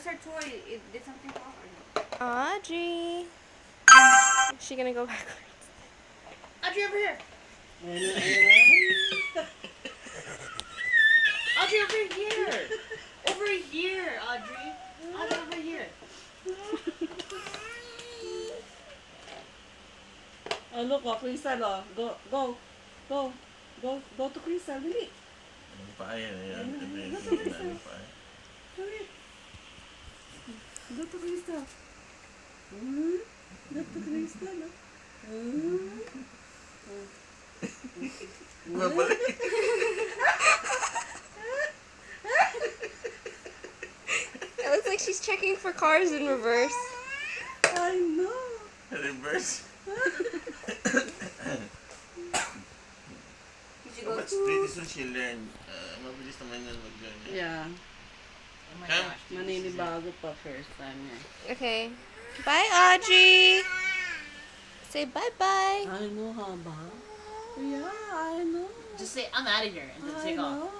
her toy? Did something fall or no? Audrey. Is she gonna go backwards? Audrey, over here. Audrey, over here. Over here, Audrey. Audrey, over here. Ano ko, Crystal, oh. Go, go. Go. Go, go to Crystal, dali. Anong paa yan? Ayan. Go to Crystal. Anong paa? Dali. Go to Crystal. Go to Crystal, oh. Babalik. It looks like she's checking for cars in reverse. I know. Reverse. Did you go But to... pretty soon she'll learn. Mabilis naman yan mag-learn. Yeah. Oh my Come. gosh. Maninibago pa first time niya. Okay. Bye, Audrey. Say bye-bye. I know, haba. Yeah, I know. Just say, I'm out of here, and then I take off. know.